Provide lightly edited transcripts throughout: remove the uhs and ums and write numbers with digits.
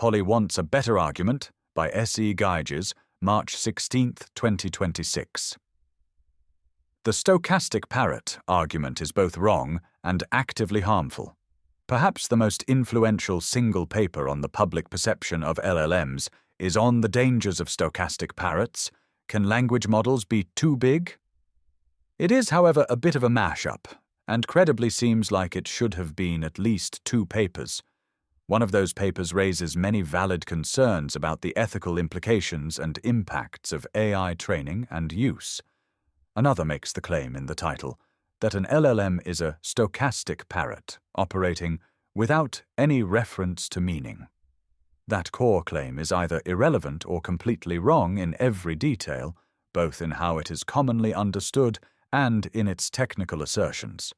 Polly Wants a Better Argument by S.E. Gyges, March 16, 2026. The stochastic parrot argument is both wrong and actively harmful. Perhaps the most influential single paper on the public perception of LLMs is on the dangers of stochastic parrots. Can language models be too big? It is, however, a bit of a mashup, and credibly seems like it should have been at least 2 papers. One of those papers raises many valid concerns about the ethical implications and impacts of AI training and use. Another makes the claim in the title that an LLM is a stochastic parrot operating without any reference to meaning. That core claim is either irrelevant or completely wrong in every detail, both in how it is commonly understood and in its technical assertions.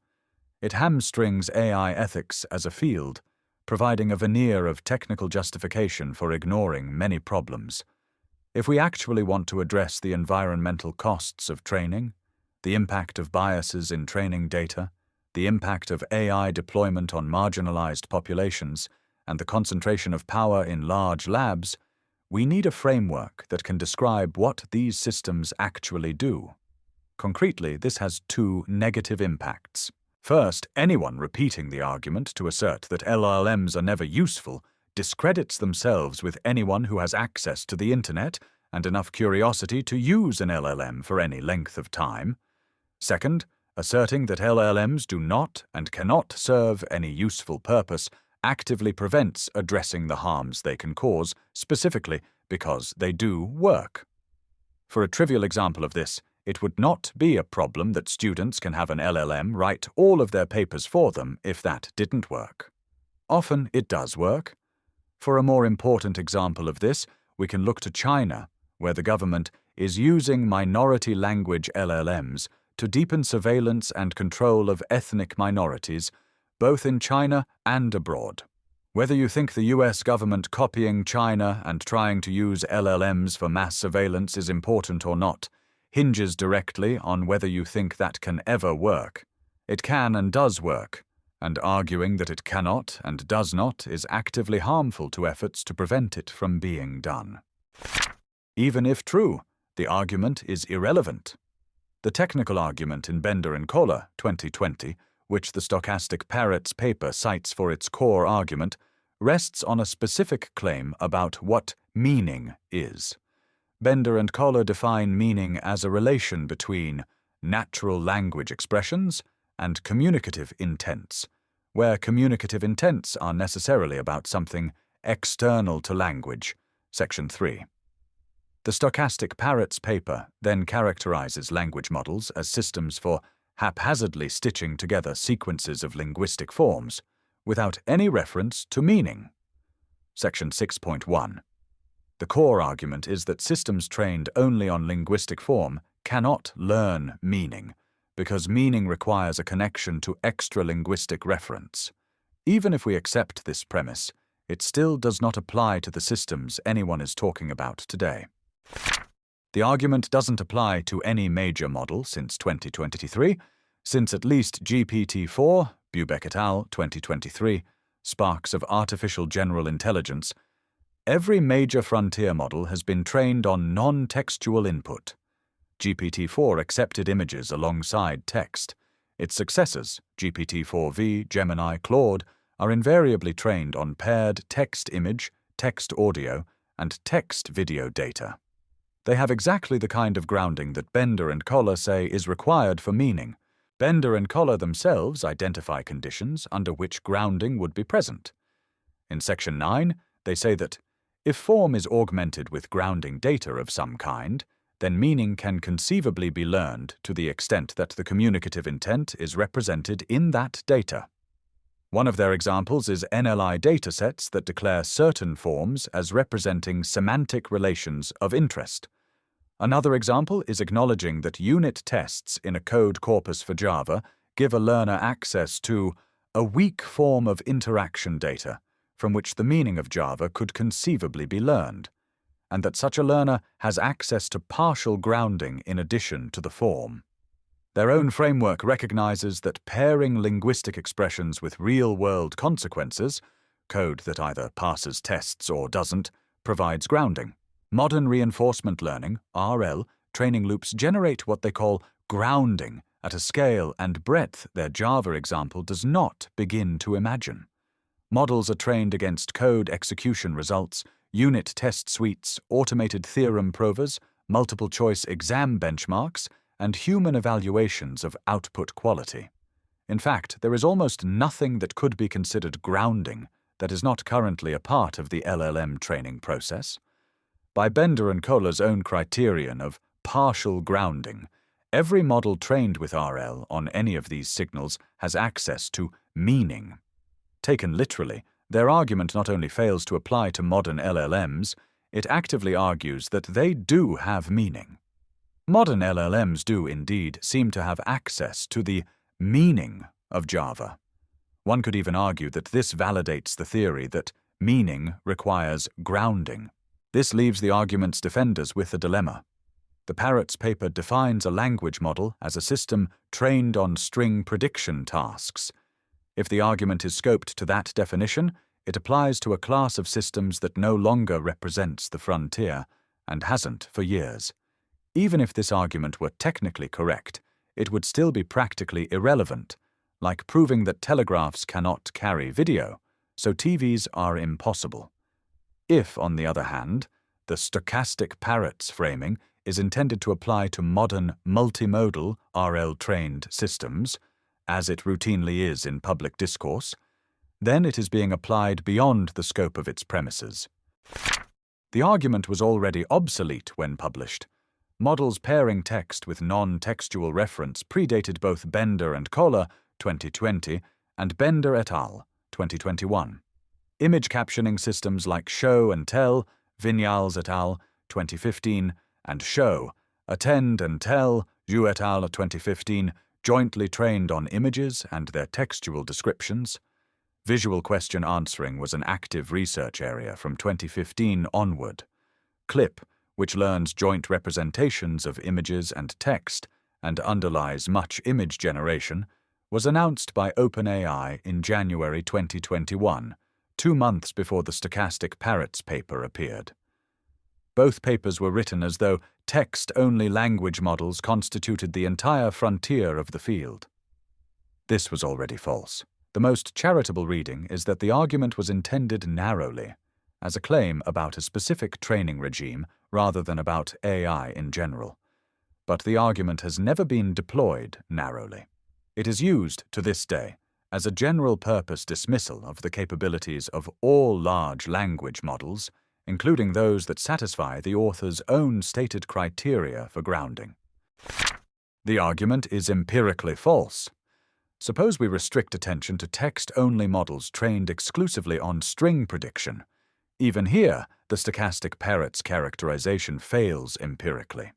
It hamstrings AI ethics as a field, providing a veneer of technical justification for ignoring many problems. If we actually want to address the environmental costs of training, the impact of biases in training data, the impact of AI deployment on marginalized populations, and the concentration of power in large labs, we need a framework that can describe what these systems actually do. Concretely, this has 2 negative impacts. First, anyone repeating the argument to assert that LLMs are never useful discredits themselves with anyone who has access to the internet and enough curiosity to use an LLM for any length of time. Second, asserting that LLMs do not and cannot serve any useful purpose actively prevents addressing the harms they can cause, specifically because they do work. For a trivial example of this, it would not be a problem that students can have an LLM write all of their papers for them if that didn't work. Often it does work. For a more important example of this, we can look to China, where the government is using minority language LLMs to deepen surveillance and control of ethnic minorities, both in China and abroad. Whether you think the US government copying China and trying to use LLMs for mass surveillance is important or not, hinges directly on whether you think that can ever work. It can and does work, and arguing that it cannot and does not is actively harmful to efforts to prevent it from being done. Even if true, the argument is irrelevant. The technical argument in Bender and Koller, 2020, which the stochastic parrots paper cites for its core argument, rests on a specific claim about what meaning is. Bender and Koller define meaning as a relation between natural language expressions and communicative intents, where communicative intents are necessarily about something external to language, Section 3. The stochastic parrots paper then characterizes language models as systems for haphazardly stitching together sequences of linguistic forms, without any reference to meaning. Section 6.1. The core argument is that systems trained only on linguistic form cannot learn meaning, because meaning requires a connection to extra-linguistic reference. Even if we accept this premise, it still does not apply to the systems anyone is talking about today. The argument doesn't apply to any major model since 2023, since at least GPT-4, Bubeck et al., 2023, Sparks of Artificial General Intelligence. Every major frontier model has been trained on non-textual input. GPT-4 accepted images alongside text. Its successors, GPT-4v, Gemini, Claude, are invariably trained on paired text-image, text-audio, and text-video data. They have exactly the kind of grounding that Bender and Koller say is required for meaning. Bender and Koller themselves identify conditions under which grounding would be present. In Section 9, they say that if form is augmented with grounding data of some kind, then meaning can conceivably be learned to the extent that the communicative intent is represented in that data. One of their examples is NLI datasets that declare certain forms as representing semantic relations of interest. Another example is acknowledging that unit tests in a code corpus for Java give a learner access to a weak form of interaction data from which the meaning of Java could conceivably be learned, and that such a learner has access to partial grounding in addition to the form. Their own framework recognizes that pairing linguistic expressions with real-world consequences code that either passes tests or doesn't, provides grounding. Modern reinforcement learning, RL, training loops generate what they call grounding at a scale and breadth their Java example does not begin to imagine. Models are trained against code execution results, unit test suites, automated theorem provers, multiple-choice exam benchmarks, and human evaluations of output quality. In fact, there is almost nothing that could be considered grounding that is not currently a part of the LLM training process. By Bender and Kohler's own criterion of partial grounding, every model trained with RL on any of these signals has access to meaning. Taken literally, their argument not only fails to apply to modern LLMs, it actively argues that they do have meaning. Modern LLMs do indeed seem to have access to the meaning of Java. One could even argue that this validates the theory that meaning requires grounding. This leaves the argument's defenders with a dilemma. The Parrots paper defines a language model as a system trained on string prediction tasks. If the argument is scoped to that definition, it applies to a class of systems that no longer represents the frontier, and hasn't for years. Even if this argument were technically correct, it would still be practically irrelevant, like proving that telegraphs cannot carry video, so TVs are impossible. If, on the other hand, the stochastic Parrots framing is intended to apply to modern multimodal RL-trained systems, as it routinely is in public discourse, then it is being applied beyond the scope of its premises. The argument was already obsolete when published. Models pairing text with non-textual reference predated both Bender and Kohler, 2020, and Bender et al., 2021. Image captioning systems like Show and Tell, Vinyals et al., 2015, and Show, Attend and Tell, Yu et al., 2015, jointly trained on images and their textual descriptions. Visual question answering was an active research area from 2015 onward. CLIP, which learns joint representations of images and text and underlies much image generation, was announced by OpenAI in January 2021, 2 months before the stochastic Parrots paper appeared. Both papers were written as though text-only language models constituted the entire frontier of the field. This was already false. The most charitable reading is that the argument was intended narrowly, as a claim about a specific training regime rather than about AI in general. But the argument has never been deployed narrowly. It is used to this day as a general-purpose dismissal of the capabilities of all large language models, including those that satisfy the author's own stated criteria for grounding. The argument is empirically false. Suppose we restrict attention to text-only models trained exclusively on string prediction. Even here, the stochastic Parrots characterization fails empirically.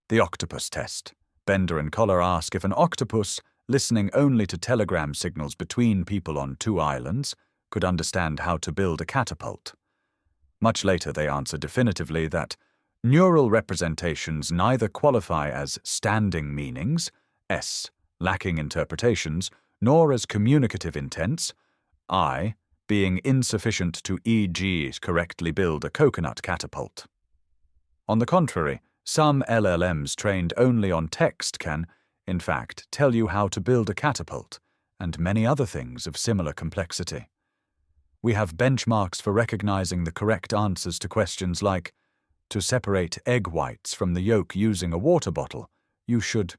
The Octopus Test. Bender and Kohler ask if an octopus, listening only to telegram signals between people on 2 islands, could understand how to build a catapult. Much later they answer definitively that neural representations neither qualify as standing meanings, S, lacking interpretations, nor as communicative intents, I, being insufficient to e.g. correctly build a coconut catapult. On the contrary, some LLMs trained only on text can, in fact, tell you how to build a catapult, and many other things of similar complexity. We have benchmarks for recognizing the correct answers to questions like, to separate egg whites from the yolk using a water bottle, you should.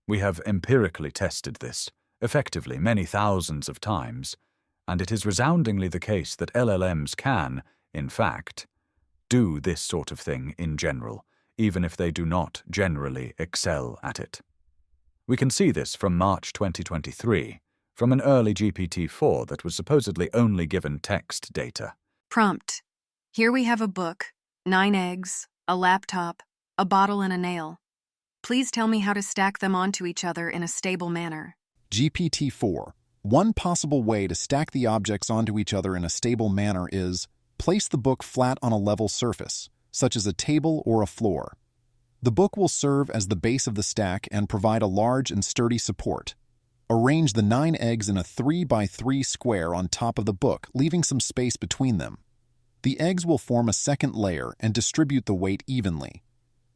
We have empirically tested this, effectively many thousands of times, and it is resoundingly the case that LLMs can, in fact, do this sort of thing in general, even if they do not generally excel at it. We can see this from March 2023, from an early GPT-4 that was supposedly only given text data. Prompt. Here we have a book, 9 eggs, a laptop, a bottle and a nail. Please tell me how to stack them onto each other in a stable manner. GPT-4. One possible way to stack the objects onto each other in a stable manner is place the book flat on a level surface, such as a table or a floor. The book will serve as the base of the stack and provide a large and sturdy support. Arrange the 9 eggs in a 3 by 3 square on top of the book, leaving some space between them. The eggs will form a second layer and distribute the weight evenly.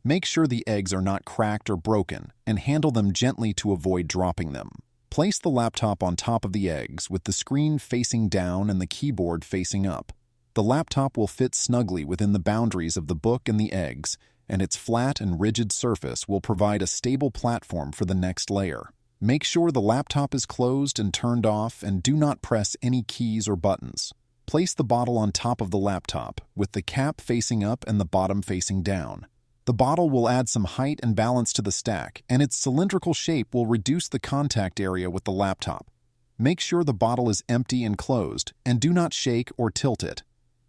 Make sure the eggs are not cracked or broken, and handle them gently to avoid dropping them. Place the laptop on top of the eggs with the screen facing down and the keyboard facing up. The laptop will fit snugly within the boundaries of the book and the eggs, and its flat and rigid surface will provide a stable platform for the next layer. Make sure the laptop is closed and turned off, and do not press any keys or buttons. Place the bottle on top of the laptop, with the cap facing up and the bottom facing down. The bottle will add some height and balance to the stack, and its cylindrical shape will reduce the contact area with the laptop. Make sure the bottle is empty and closed, and do not shake or tilt it.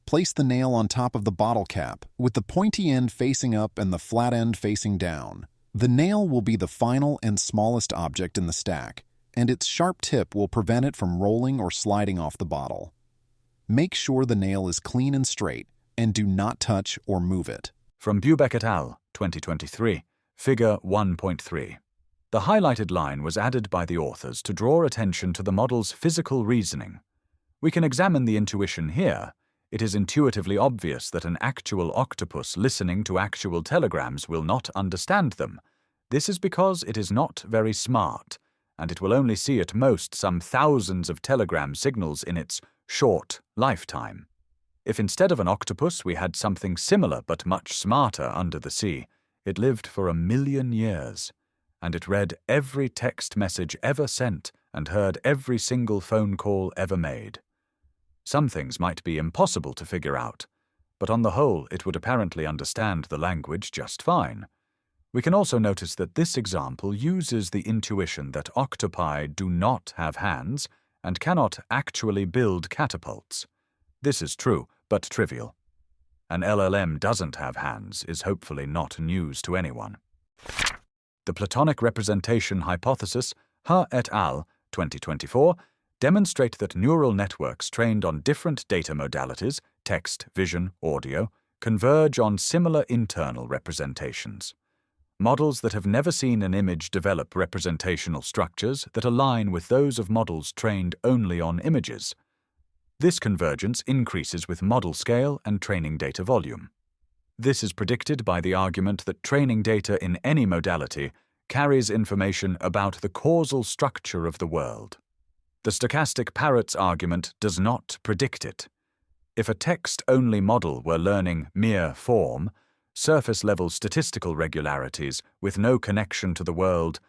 Place the nail on top of the bottle cap, with the pointy end facing up and the flat end facing down. The nail will be the final and smallest object in the stack, and its sharp tip will prevent it from rolling or sliding off the bottle. Make sure the nail is clean and straight, and do not touch or move it. From Bubeck et al., 2023, Figure 1.3. The highlighted line was added by the authors to draw attention to the model's physical reasoning. We can examine the intuition here. It is intuitively obvious that an actual octopus listening to actual telegrams will not understand them. This is because it is not very smart, and it will only see at most some thousands of telegram signals in its short lifetime. If instead of an octopus we had something similar but much smarter under the sea, it lived for 1,000,000 years, and it read every text message ever sent and heard every single phone call ever made. Some things might be impossible to figure out, but on the whole it would apparently understand the language just fine. We can also notice that this example uses the intuition that octopi do not have hands and cannot actually build catapults. This is true, but trivial. An LLM doesn't have hands is hopefully not news to anyone. The Platonic representation hypothesis, Ha et al., 2024, demonstrate that neural networks trained on different data modalities, text, vision, audio, converge on similar internal representations. Models that have never seen an image develop representational structures that align with those of models trained only on images. This convergence increases with model scale and training data volume. This is predicted by the argument that training data in any modality carries information about the causal structure of the world. The stochastic Parrots argument does not predict it. If a text-only model were learning mere form, surface-level statistical regularities with no connection to the world,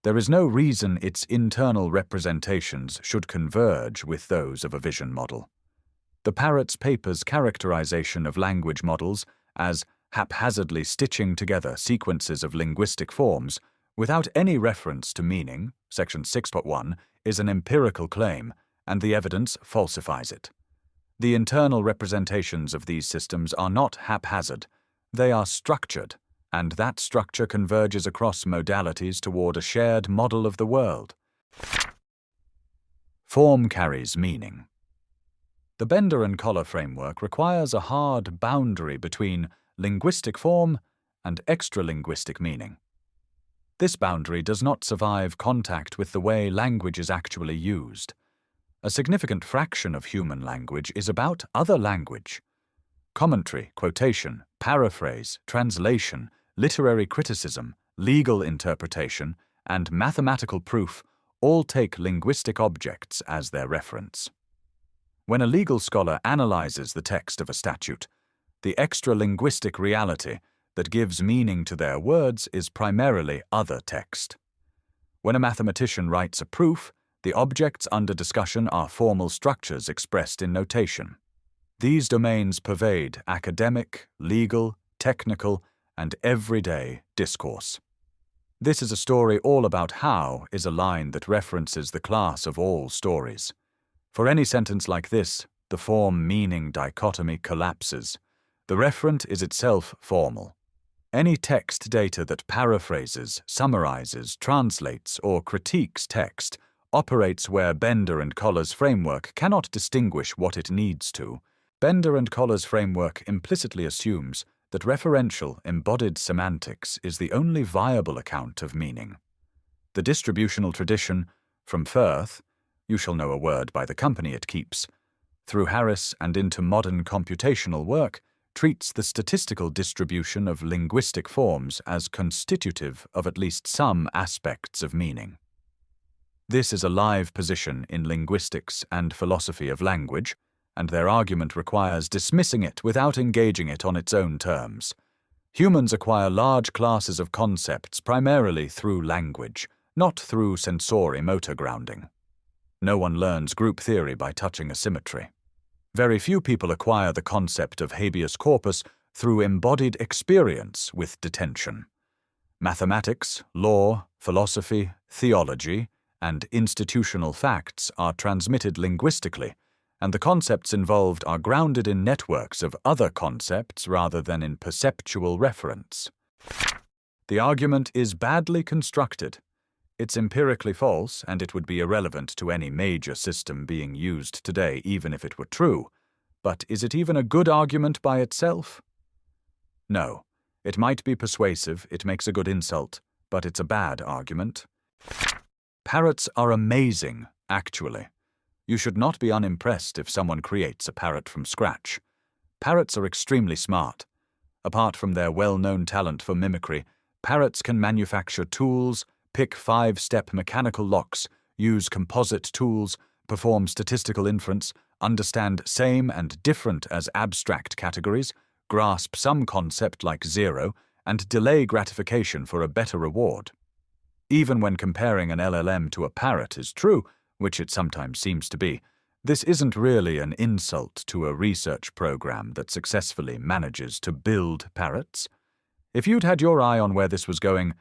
there is no reason its internal representations should converge with those of a vision model. The Parrots paper's characterization of language models as haphazardly stitching together sequences of linguistic forms without any reference to meaning, section 6.1, is an empirical claim, and the evidence falsifies it. The internal representations of these systems are not haphazard, they are structured, and that structure converges across modalities toward a shared model of the world. Form carries meaning. The Bender and Collar framework requires a hard boundary between linguistic form and extralinguistic meaning. This boundary does not survive contact with the way language is actually used. A significant fraction of human language is about other language. Commentary, quotation, paraphrase, translation, literary criticism, legal interpretation, and mathematical proof all take linguistic objects as their reference. When a legal scholar analyzes the text of a statute, the extra-linguistic reality that gives meaning to their words is primarily other text. When a mathematician writes a proof, the objects under discussion are formal structures expressed in notation. These domains pervade academic, legal, technical, and everyday discourse. This is a story all about how is a line that references the class of all stories. For any sentence like this, the form-meaning dichotomy collapses. The referent is itself formal. Any text data that paraphrases, summarizes, translates, or critiques text operates where Bender and Collar's framework cannot distinguish what it needs to. Bender and Collar's framework implicitly assumes that referential embodied semantics is the only viable account of meaning. The distributional tradition, from Firth, you shall know a word by the company it keeps, through Harris and into modern computational work, treats the statistical distribution of linguistic forms as constitutive of at least some aspects of meaning. This is a live position in linguistics and philosophy of language, and their argument requires dismissing it without engaging it on its own terms. Humans acquire large classes of concepts primarily through language, not through sensori-motor grounding. No one learns group theory by touching a symmetry. Very few people acquire the concept of habeas corpus through embodied experience with detention. Mathematics, law, philosophy, theology, and institutional facts are transmitted linguistically, and the concepts involved are grounded in networks of other concepts rather than in perceptual reference. The argument is badly constructed. It's empirically false, and it would be irrelevant to any major system being used today, even if it were true. But is it even a good argument by itself? No. It might be persuasive, it makes a good insult, but it's a bad argument. Parrots are amazing, actually. You should not be unimpressed if someone creates a parrot from scratch. Parrots are extremely smart. Apart from their well-known talent for mimicry, parrots can manufacture tools, pick 5-step mechanical locks, use composite tools, perform statistical inference, understand same and different as abstract categories, grasp some concept like zero, and delay gratification for a better reward. Even when comparing an LLM to a parrot is true, which it sometimes seems to be, this isn't really an insult to a research program that successfully manages to build parrots. If you'd had your eye on where this was going,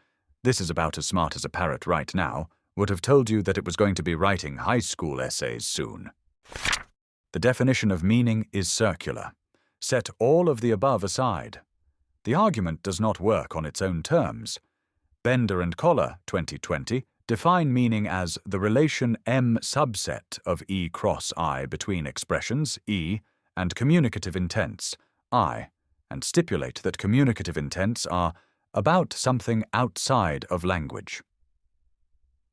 this is about as smart as a parrot right now, would have told you that it was going to be writing high school essays soon. The definition of meaning is circular. Set all of the above aside. The argument does not work on its own terms. Bender and Collar, 2020, define meaning as the relation M subset of E cross I between expressions, E, and communicative intents, I, and stipulate that communicative intents are about something outside of language.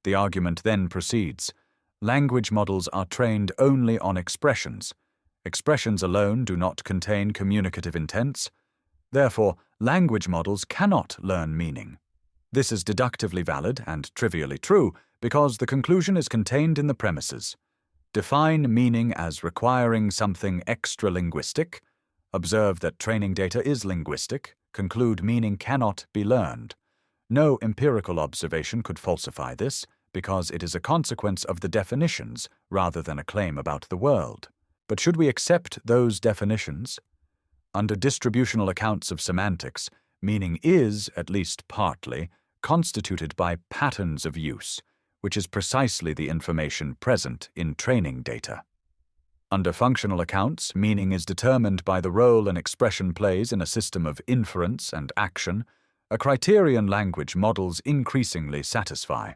The argument then proceeds. Language models are trained only on expressions. Expressions alone do not contain communicative intents. Therefore, language models cannot learn meaning. This is deductively valid and trivially true because the conclusion is contained in the premises. Define meaning as requiring something extra-linguistic. Observe that training data is linguistic. Conclude meaning cannot be learned. No empirical observation could falsify this because it is a consequence of the definitions rather than a claim about the world. But should we accept those definitions? Under distributional accounts of semantics, meaning is, at least partly, constituted by patterns of use, which is precisely the information present in training data. Under functional accounts, meaning is determined by the role an expression plays in a system of inference and action, a criterion language models increasingly satisfy.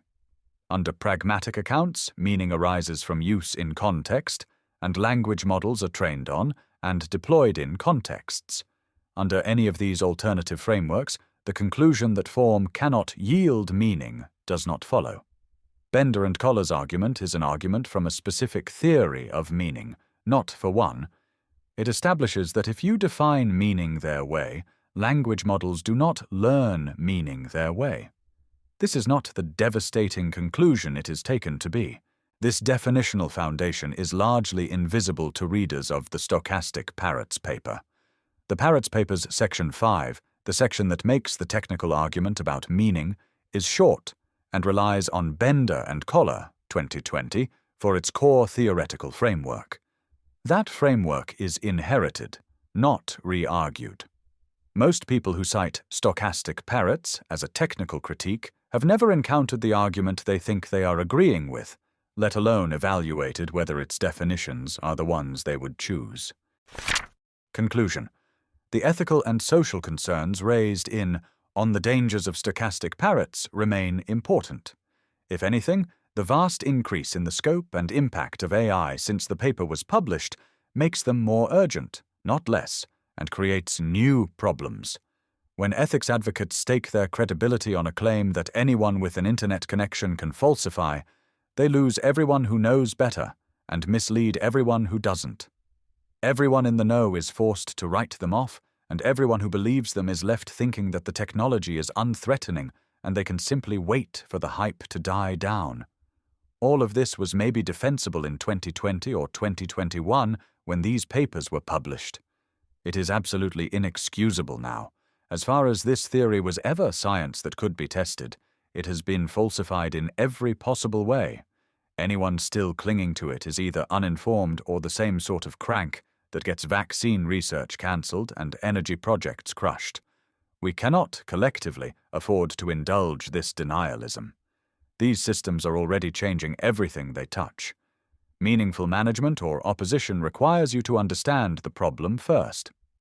Under pragmatic accounts, meaning arises from use in context, and language models are trained on and deployed in contexts. Under any of these alternative frameworks, the conclusion that form cannot yield meaning does not follow. Bender and Collar's argument is an argument from a specific theory of meaning, not for one. It establishes that if you define meaning their way, language models do not learn meaning their way. This is not the devastating conclusion it is taken to be. This definitional foundation is largely invisible to readers of the Stochastic Parrots paper. The Parrots paper's section 5, the section that makes the technical argument about meaning, is short and relies on Bender and Collar, 2020, for its core theoretical framework. That framework is inherited, not re-argued. Most people who cite stochastic parrots as a technical critique have never encountered the argument they think they are agreeing with, let alone evaluated whether its definitions are the ones they would choose. Conclusion. The ethical and social concerns raised in On the Dangers of Stochastic Parrots remain important. If anything, the vast increase in the scope and impact of AI since the paper was published makes them more urgent, not less, and creates new problems. When ethics advocates stake their credibility on a claim that anyone with an internet connection can falsify, They lose everyone who knows better and mislead everyone who doesn't. Everyone in the know is forced to write them off, and everyone who believes them is left thinking that the technology is unthreatening and they can simply wait for the hype to die down. All of this was maybe defensible in 2020 or 2021 when these papers were published. It is absolutely inexcusable now. As far as this theory was ever science that could be tested, it has been falsified in every possible way. Anyone still clinging to it is either uninformed or the same sort of crank that gets vaccine research cancelled and energy projects crushed. We cannot, collectively, afford to indulge this denialism. These systems are already changing everything they touch. Meaningful management or opposition requires you to understand the problem first.